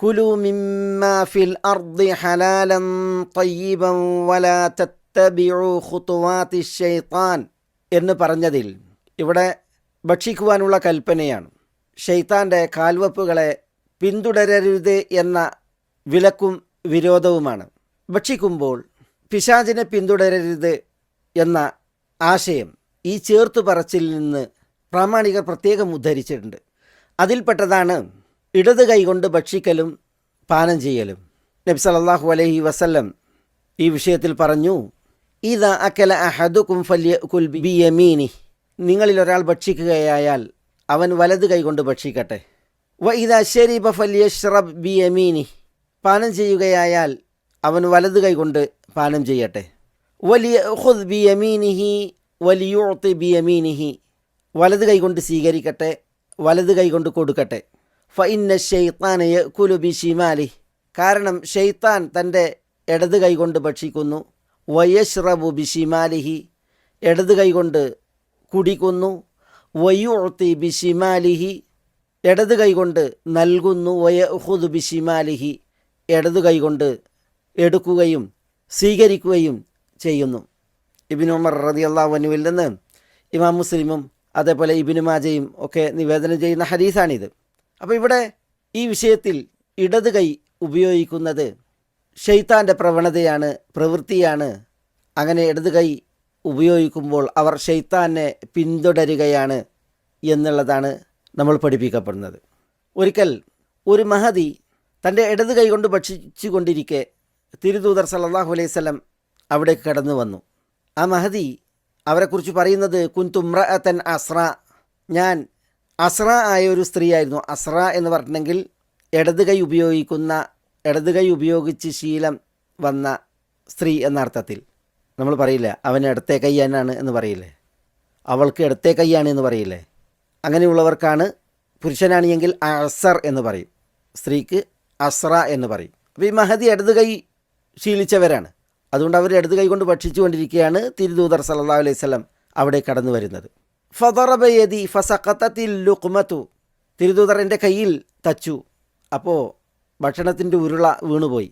കുലു മിമ്മാ ഫിൽ അർദി ഹലാലൻ തയ്യിബൻ വലാ തത്തബിഉ ഖുതുവാതി ശൈത്താൻ എന്ന് പറഞ്ഞതിൽ ഇവിടെ ഭക്ഷിക്കുവാനുള്ള കൽപ്പനയാണ്. ശൈത്താൻ്റെ കാൽവെപ്പുകളെ പിന്തുടരരുത് എന്ന വിലക്കും വിരോധവുമാണ്. ഭക്ഷിക്കുമ്പോൾ പിശാചിനെ പിന്തുടരരുത് എന്ന ആശയം ഈ ചേർത്തു പറച്ചിൽ നിന്ന് പ്രാമാണികർ പ്രത്യേകം ഉദ്ധരിച്ചിട്ടുണ്ട്. അതിൽപ്പെട്ടതാണ് ഇടത് കൈകൊണ്ട് ഭക്ഷിക്കലും പാനം ചെയ്യലും. നബി സല്ലല്ലാഹു അലൈഹി വസല്ലം ഈ വിഷയത്തിൽ പറഞ്ഞു, ഇദാ അക്കല അഹദുകും ഫല്യകുൽ ബിയമീനി, നിങ്ങളിൽ ഒരാൾ ഭക്ഷിക്കുകയായാൽ അവൻ വലത് കൈകൊണ്ട് ഭക്ഷിക്കട്ടെ. വ ഇദാ ശരിബ ഫല്യശ്റബ് ബിയമീനി, പാനം ചെയ്യുകയായാൽ അവൻ വലത് കൈകൊണ്ട് പാനം ചെയ്യട്ടെ. വലിയഖുദ് ബിയമീനിഹി വലിയുഅതി ബിയമീനിഹി, വലത് കൈകൊണ്ട് സ്വീകരിക്കട്ടെ, വലത് കൈകൊണ്ട് കൊടുക്കട്ടെ. ഫഇന്ന ശൈത്താന യഅകുലു ബിശിമാലി, കാരണം ഷെയ്ത്താൻ തൻ്റെ ഇടത് കൈകൊണ്ട് ഭക്ഷിക്കുന്നു. വയശ്റബു ബിശിമാലിഹി, ഇടത് കൈകൊണ്ട് കുടിക്കുന്നു. വയുഅതി ബിശിമാലിഹി, ഇടത് കൈകൊണ്ട് നൽകുന്നു. വയഖുദു ബിശിമാലിഹി, ഇടത് കൈകൊണ്ട് എടുക്കുകയും സ്വീകരിക്കുകയും ചെയ്യുന്നു. ഇബ്നു ഉമർ റളിയല്ലാഹു അൻഹുവിൽ നിന്ന് ഇമാം മുസ്ലിമും അതേപോലെ ഇബ്നു മാജയും ഒക്കെ നിവേദനം ചെയ്യുന്ന ഹദീസാണിത്. അപ്പോൾ ഇവിടെ ഈ വിഷയത്തിൽ ഇടത് കൈ ഉപയോഗിക്കുന്നത് ഷെയ്ത്താൻ്റെ പ്രവണതയാണ്, പ്രവൃത്തിയാണ്. അങ്ങനെ ഇടത് കൈ ഉപയോഗിക്കുമ്പോൾ അവർ ഷെയ്ത്താനെ പിന്തുടരുകയാണ് എന്നുള്ളതാണ് നമ്മൾ പഠിപ്പിക്കപ്പെടുന്നത്. ഒരിക്കൽ ഒരു മഹദി തൻ്റെ ഇടത് കൈ കൊണ്ട് ഭക്ഷിച്ചു കൊണ്ടിരിക്കെ തിരുദൂതർ സല്ലല്ലാഹു അലൈഹി വസല്ലം അവിടേക്ക് കടന്നു വന്നു. ആ മഹദി അവരെക്കുറിച്ച് പറയുന്നത് കുൻതു ഇംറഅതൻ അസ്ര, ഞാൻ അസ്ര ആയ ഒരു സ്ത്രീയായിരുന്നു. അസ്ര എന്ന് പറഞ്ഞിട്ടുണ്ടെങ്കിൽ ഇടത് കൈ ഉപയോഗിച്ച് ശീലം വന്ന സ്ത്രീ എന്ന അർത്ഥത്തിൽ. നമ്മൾ പറയില്ല അവന് ഇടത്തെ കയ്യാനാണ് എന്ന് പറയില്ലേ, അവൾക്ക് ഇടത്തെ കയ്യാണ് എന്ന് പറയില്ലേ. അങ്ങനെയുള്ളവർക്കാണ്, പുരുഷനാണെങ്കിൽ അസർ എന്ന് പറയും, സ്ത്രീക്ക് അസ്ര എന്ന് പറയും. അപ്പോൾ ഈ മഹദി ഇടത് കൈ ശീലിച്ചവരാണ്. അതുകൊണ്ട് അവർ ഇടത് കൈ കൊണ്ട് ഭക്ഷിച്ചു കൊണ്ടിരിക്കുകയാണ്. തിരുദൂതർ സല്ലല്ലാഹു അലൈഹി വസല്ലം അവിടെ കടന്നു വരുന്നത്. ഫദറബ യദി ഫസഖതത്തിൽ ലുഖ്മതു, തിരുദൂതർ എൻ്റെ കയ്യിൽ തച്ചു. അപ്പോൾ ഭക്ഷണത്തിൻ്റെ ഉരുള വീണുപോയി.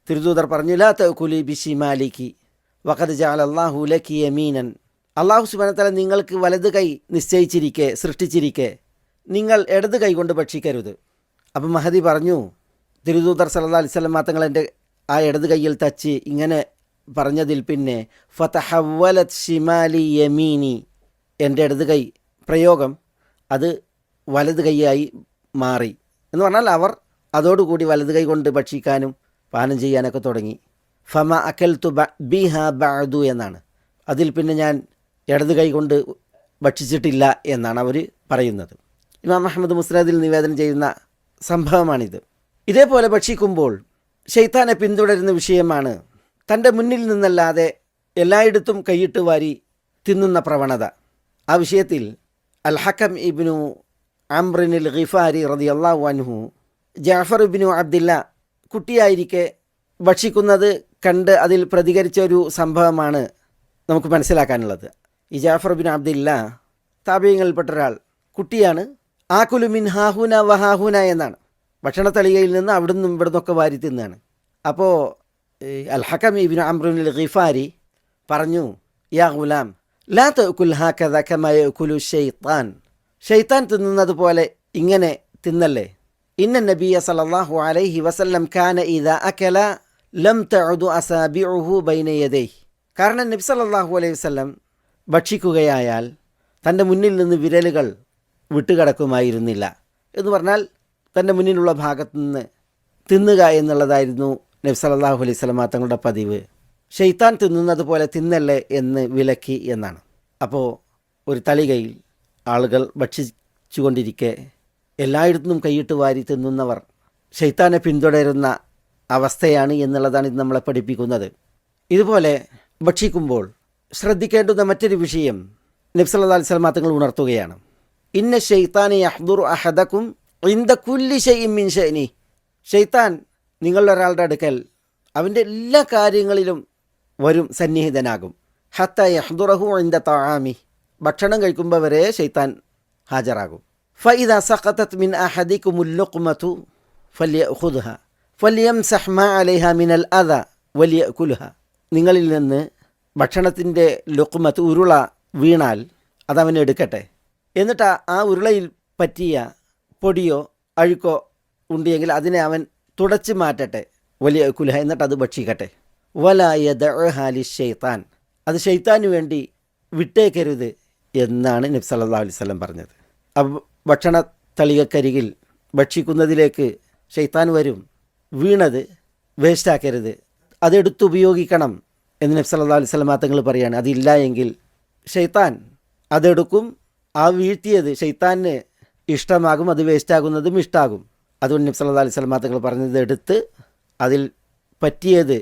തിരുദൂതർ പറഞ്ഞു, ലാ തഅകുലി ബിശിമാലിക്കി വഖദ് ജഅലല്ലാഹു ലക്കി യമീനൻ, അല്ലാഹു സുബ്ഹാനഹു വ തആല നിങ്ങൾക്ക് വലത് കൈ നിശ്ചയിച്ചിരിക്കെ, സൃഷ്ടിച്ചിരിക്കെ നിങ്ങൾ ഇടത് കൈ കൊണ്ട് ഭക്ഷിക്കരുത്. അപ്പം മഹദി പറഞ്ഞു, തിരുദൂതർ സല്ലല്ലാഹു അലൈഹി വസല്ലം തങ്ങൾ എൻ്റെ ആ ഇടത് കൈയിൽ തച്ച് ഇങ്ങനെ പറഞ്ഞതിൽ പിന്നെ ഫതഹവ്വലത് ഷിമാലി യമീനി, എൻ്റെ ഇടത് കൈ പ്രയോഗം അത് വലത് കൈയായി മാറി എന്ന് പറഞ്ഞാൽ അവർ അതോടുകൂടി വലത് കൈ കൊണ്ട് ഭക്ഷിക്കാനും പാനം ചെയ്യാനൊക്കെ തുടങ്ങി. ഫമ അക്കൽതു ബിഹ ബഅദു എന്നാണ്. അതിൽ പിന്നെ ഞാൻ ഇടത് കൈ കൊണ്ട് ഭക്ഷിച്ചിട്ടില്ല എന്നാണ് അവർ പറയുന്നത്. ഇമാം അഹ്മദ് മുസ്നദിൽ നിവേദനം ചെയ്യുന്ന സംഭവമാണിത്. ഇതേപോലെ ഭക്ഷിക്കുമ്പോൾ ശൈത്താനെ പിന്തുടരുന്ന വിഷയമാണ് തൻ്റെ മുന്നിൽ നിന്നല്ലാതെ എല്ലായിടത്തും കൈയിട്ട് വാരി തിന്നുന്ന പ്രവണത. ആ വിഷയത്തിൽ അൽ ഹക്കം ഇബ്നു അംറിനിൽ ഗിഫാരി റളിയല്ലാഹു അൻഹു ജഅഫർ ഇബ്നു അബ്ദില്ല കുട്ടിയായിരിക്കെ ഭക്ഷിക്കുന്നത് കണ്ട് അതിൽ പ്രതികരിച്ച ഒരു സംഭവമാണ് നമുക്ക് മനസ്സിലാക്കാനുള്ളത്. ഈ ജഅഫർ ഇബ്നു അബ്ദില്ല താബിഈങ്ങളിൽപ്പെട്ട ഒരാൾ, കുട്ടിയാണ്. ആകുലു മിൻ ഹാഹുന വഹാഹുന എന്നാണ്, ഭക്ഷണത്തളികയിൽ നിന്ന് അവിടുന്നും ഇവിടുന്നൊക്കെ വാരി തിന്നാണ്. അപ്പോൾ അൽ ഹക്കം ഇബ്നു അംറുൽ ഗിഫാരി പറഞ്ഞു, യാ ഗുലാം ലാ തഅകുൽ ഹാകദ കമാ യഅകുലു ശൈത്താൻ, ഷൈത്താൻ തിന്നുന്നത് പോലെ ഇങ്ങനെ തിന്നല്ലേ. ഇന്ന നബിയ സല്ലല്ലാഹു അലൈഹി വസല്ലം കാന ഇദാ അകല ലം തഅദു അസാബിഉഹു ബൈന യദൈഹി, കാരണം നബി സല്ലല്ലാഹു അലൈഹി വസല്ലം ഭക്ഷിക്കുകയായാൽ തൻ്റെ മുന്നിൽ നിന്ന് വിരലുകൾ വിട്ടുകിടക്കുമായിരുന്നില്ല. എന്ന് പറഞ്ഞാൽ തൻ്റെ മുന്നിലുള്ള ഭാഗത്തു നിന്ന് തിന്നുക എന്നുള്ളതായിരുന്നു നബി സല്ലല്ലാഹു അലൈഹി വസല്ലം തങ്ങളുടെ പതിവ്. ഷെയ്ത്താൻ തിന്നുന്നത് പോലെ തിന്നല്ലേ എന്ന് വിലക്കി എന്നാണ്. അപ്പോൾ ഒരു തളികയിൽ ആളുകൾ ഭക്ഷിച്ചു കൊണ്ടിരിക്കെ എല്ലായിടത്തും കൈയിട്ട് വാരി തിന്നുന്നവർ ഷെയ്ത്താനെ പിന്തുടരുന്ന അവസ്ഥയാണ് എന്നുള്ളതാണ് ഇത് നമ്മളെ പഠിപ്പിക്കുന്നത്. ഇതുപോലെ ഭക്ഷിക്കുമ്പോൾ ശ്രദ്ധിക്കേണ്ടുന്ന മറ്റൊരു വിഷയം നബി സല്ലല്ലാഹു അലൈഹി വസല്ലം തങ്ങൾ ഉണർത്തുകയാണ്. ഇന്ന ഷൈത്താനെ യഹ്ദുറു അഹദക്കും ഇൻദ കുല്ലി ഷൈഇൻ മിൻ ഷഅനി, ഷൈത്താൻ നിങ്ങളൊരാളുടെ അടുക്കൽ അവൻ്റെ എല്ലാ കാര്യങ്ങളിലും വരും, സന്നിഹിതനാകും. ഹത്ത യഹ്ദുറഹു ഇൻദ തആമി, ഭക്ഷണം കഴിക്കുമ്പോൾ വരെ ഷൈത്താൻ ഹാജരാകും. ഫഇദാ സഖതത് മിൻ അഹദികുമുൽ ലുഖ്മതു ഫല്യഖുദ്ഹ ഫല്യംസഹ് മാ അലൈഹ മിനൽ അദ വലിയകുൽഹ. നിങ്ങളിൽ നിന്ന് ഭക്ഷണത്തിൻ്റെ ലുഖ്മത്ത് ഉരുള വീണാൽ അതവൻ എടുക്കട്ടെ, എന്നിട്ട് ആ ഉരുളയിൽ പറ്റിയ പൊടിയോ അഴുക്കോ ഉണ്ടെങ്കിൽ അതിനെ അവൻ തുടച്ച് മാറ്റട്ടെ, വലിയ കുൽഹ, എന്നിട്ട് അത് ഭക്ഷിക്കട്ടെ. വല യദഉഹ ലിശ്ശൈത്താൻ, അത് ഷെയ്ത്താനു വേണ്ടി വിട്ടേക്കരുത് എന്നാണ് നബി സല്ലല്ലാഹു അലൈഹി വസല്ലം പറഞ്ഞത്. ഭക്ഷണ തളികക്കരികിൽ ഭക്ഷിക്കുന്നതിലേക്ക് ഷെയ്ത്താൻ വരും, വീണത് വേസ്റ്റാക്കരുത്, അതെടുത്തുപയോഗിക്കണം എന്ന് നബി സല്ലല്ലാഹു അലൈഹി വസല്ലം തങ്ങൾ പറയുകയാണ്. അതില്ല എങ്കിൽ ഷെയ്ത്താൻ അതെടുക്കും, ആ വീഴ്ത്തിയത് ഷെയ്ത്താന് ഇഷ്ടമാകും, അത് വേസ്റ്റാകുന്നതും ഇഷ്ടമാകും. അതുകൊണ്ട് നബി സല്ലല്ലാഹു അലൈഹി വസല്ലം തങ്ങൾ പറഞ്ഞത് എടുത്ത് അതിൽ പറ്റിയത്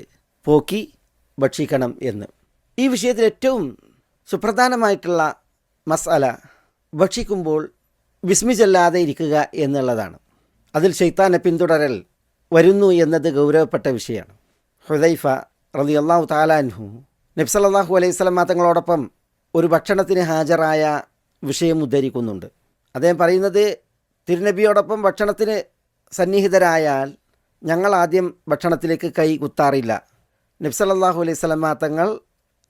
പോക്കി ഭക്ഷിക്കണം എന്ന്. ഈ വിഷയത്തിൽ ഏറ്റവും സുപ്രധാനമായിട്ടുള്ള മസ്അല ഭക്ഷിക്കുമ്പോൾ ബിസ്മി ചൊല്ലാതെ ഇരിക്കുക എന്നുള്ളതാണ്. അതിൽ ഷെയ്ത്താനെ പിന്തുടരൽ വരുന്നു എന്നത് ഗൗരവപ്പെട്ട വിഷയമാണ്. ഹുദൈഫ റളിയല്ലാഹു തആല അൻഹു നബി സല്ലല്ലാഹു അലൈഹി വസല്ലം തങ്ങളോടൊപ്പം ഒരു ഭക്ഷണത്തിന് ഹാജരായ വിഷയം ഉദ്ധരിക്കുന്നുണ്ട്. അദ്ദേഹം പറയുന്നത്, തിരുനബിയോടൊപ്പം ഭക്ഷണത്തിന് സന്നിഹിതരായാൽ ഞങ്ങൾ ആദ്യം ഭക്ഷണത്തിലേക്ക് കൈ കുത്താറില്ല, നബി സല്ലല്ലാഹു അലൈഹി വസല്ലം തങ്ങൾ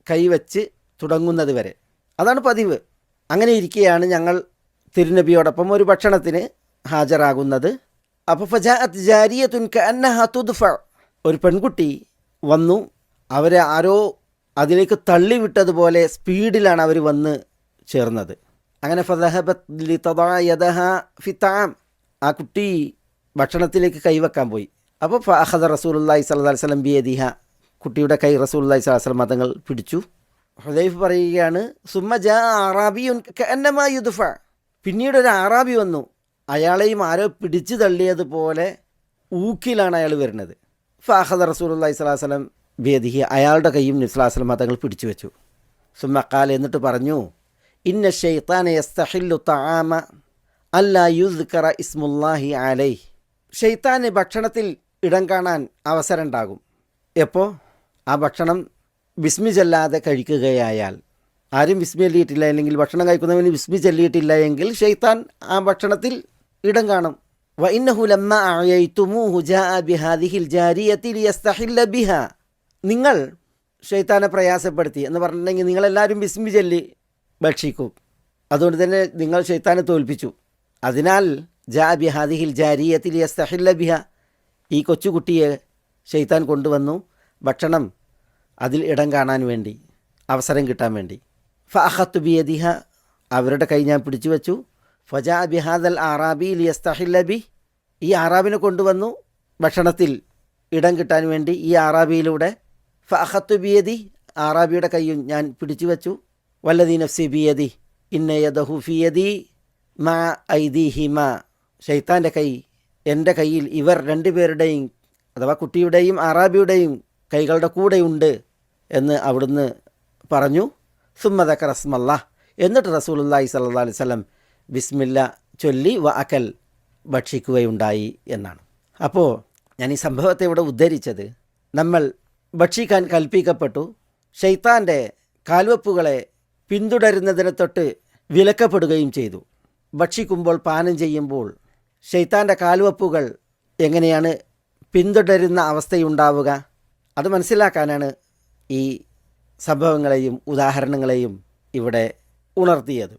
കൈവച്ച് തുടങ്ങുന്നത് വരെ. അതാണ് പതിവ്. അങ്ങനെ ഇരിക്കെയാണ് ഞങ്ങൾ തിരുനബിയോടൊപ്പം ഒരു ഭക്ഷണത്തിന് ഹാജരാകുന്നത്. അപ്പോൾ ഫജാഅത്ത് ജാരിയത്തുൻ കഅന്നഹാ തുദ്ഫ, ഒരു പെൺകുട്ടി വന്നു, അവരെ ആരോ അതിലേക്ക് തള്ളിവിട്ടതുപോലെ സ്പീഡിലാണ് അവർ വന്ന് ചേർന്നത്. അങ്ങനെ ഫദഹബത് ലിതദഅ യദഹ ഫി തആം, ആ കുട്ടി ഭക്ഷണത്തിലേക്ക് കൈവെക്കാൻ പോയി. അപ്പോൾ ഫഅഖദ റസൂലുള്ളാഹി സ്വല്ലല്ലാഹു അലൈഹി വസല്ലം ബിയദിഹ, കുട്ടിയുടെ കൈ റസൂലുള്ളാഹി സ്വല്ലല്ലാഹു അലൈഹി വസല്ലം തങ്ങൾ പിടിച്ചു. ഹുദൈഫ പറയുകയാണ്, സുമ്മ ജാ അറാബിയുൻ കഅന്നമാ യുദ്ഫ, പിന്നീട് ഒരു അറാബി വന്നു, അയാളെയും ആരോ പിടിച്ചു തള്ളിയതുപോലെ ഊക്കിലാണ് അയാൾ വരുന്നത്. ഫഅഖദ റസൂലുള്ളാഹി സ്വല്ലല്ലാഹു അലൈഹി വസല്ലം ബിയദിഹി, അയാളുടെ കൈയും നബി സ്വല്ലല്ലാഹു അലൈഹി വസല്ലം തങ്ങൾ പിടിച്ചു വെച്ചു. സുമ്മ ഖാല, എന്നിട്ട് പറഞ്ഞു, ഇന്ന ശൈത്താന യസ്തഹില്ലു തആമ അല്ലാ യുദ്കറ ഇസ്മുല്ലാഹി അലൈഹി, ഷെയ്ത്താന് ഭക്ഷണത്തിൽ ഇടം കാണാൻ അവസരം ഉണ്ടാകും. എപ്പോൾ? ആ ഭക്ഷണം ബിസ്മി ചൊല്ലാതെ കഴിക്കുകയായാൽ. ആരും ബിസ്മി ചൊല്ലിയിട്ടില്ല, അല്ലെങ്കിൽ ഭക്ഷണം കഴിക്കുന്നവന് ബിസ്മി ചൊല്ലിയിട്ടില്ല എങ്കിൽ ഷെയ്ത്താൻ ആ ഭക്ഷണത്തിൽ ഇടം കാണും. വ ഇന്നഹു ലമ്മ അയയ്തുമൂഹു ജാഅ ബിഹാദിഹിൽ ജാരിയത്തി ലിയസ്തഹില്ല ബിഹാ, നിങ്ങൾ ഷെയ്ത്താനെ പ്രയാസപ്പെടുത്തി എന്ന് പറഞ്ഞിട്ടുണ്ടെങ്കിൽ നിങ്ങളെല്ലാവരും ബിസ്മി ചൊല്ലി ഭക്ഷിക്കും, അതുകൊണ്ട് തന്നെ നിങ്ങൾ ഷെയ്ത്താനെ തോൽപ്പിച്ചു. അതിനാൽ ജാ ബിഹാദിഹിൽ ജാരിയത്തി ലിയസ്തഹില്ല ബിഹ, ഈ കൊച്ചുകുട്ടിയെ ഷെയ്ത്താൻ കൊണ്ടുവന്നു ഭക്ഷണം അതിൽ ഇടം കാണാൻ വേണ്ടി, അവസരം കിട്ടാൻ വേണ്ടി. ഫഅഖത്തു ബിയദിഹ, അവരുടെ കൈ ഞാൻ പിടിച്ചു വെച്ചു. ഫജാ ബിഹാദൽ ആറാബി ലിയസ്തഹില്ല ബി, ഈ ആറാബിനെ കൊണ്ടുവന്നു ഭക്ഷണത്തിൽ ഇടം കിട്ടാൻ വേണ്ടി ഈ ആറാബിയിലൂടെ. ഫഅഖത്തു ബിയദി, ആറാബിയുടെ കൈയും ഞാൻ പിടിച്ചു വെച്ചു. വല്ലദീ നഫ്സി ബിയദി ഇന്ന യദഹു ഫി യദി മാ ഐദിഹിമ, ഷെയ്ത്താൻ്റെ കൈ എൻ്റെ കയ്യിൽ ഇവർ രണ്ടുപേരുടെയും, അഥവാ കുട്ടിയുടെയും ആറാബിയുടെയും കൈകളുടെ കൂടെയുണ്ട് എന്ന് അവിടുന്ന് പറഞ്ഞു. സുമ്മ ദക്കറ ഇസ്മല്ലാഹ്, എന്നിട്ട് റസൂലുള്ളാഹി സ്വല്ലല്ലാഹു അലൈഹി വസല്ലം ബിസ്മില്ല ചൊല്ലി വ അകൽ, ഭക്ഷിക്കുകയുണ്ടായി എന്നാണ്. അപ്പോൾ ഞാൻ ഈ സംഭവത്തെ ഇവിടെ ഉദ്ധരിച്ചത്, നമ്മൾ ഭക്ഷിക്കാൻ കൽപ്പിക്കപ്പെട്ടു, ഷെയ്ത്താൻ്റെ കാൽവെപ്പുകളെ പിന്തുടരുന്നതിനെ തൊട്ട് വിലക്കപ്പെടുകയും ചെയ്തു. ഭക്ഷിക്കുമ്പോൾ, പാനം ചെയ്യുമ്പോൾ ഷെയ്ത്താൻ്റെ കാൽവെപ്പുകൾ എങ്ങനെയാണ് പിന്തുടരുന്ന അവസ്ഥയുണ്ടാവുക, അത് മനസ്സിലാക്കാനാണ് ഈ സംഭവങ്ങളെയും ഉദാഹരണങ്ങളെയും ഇവിടെ ഉണർത്തിയത്.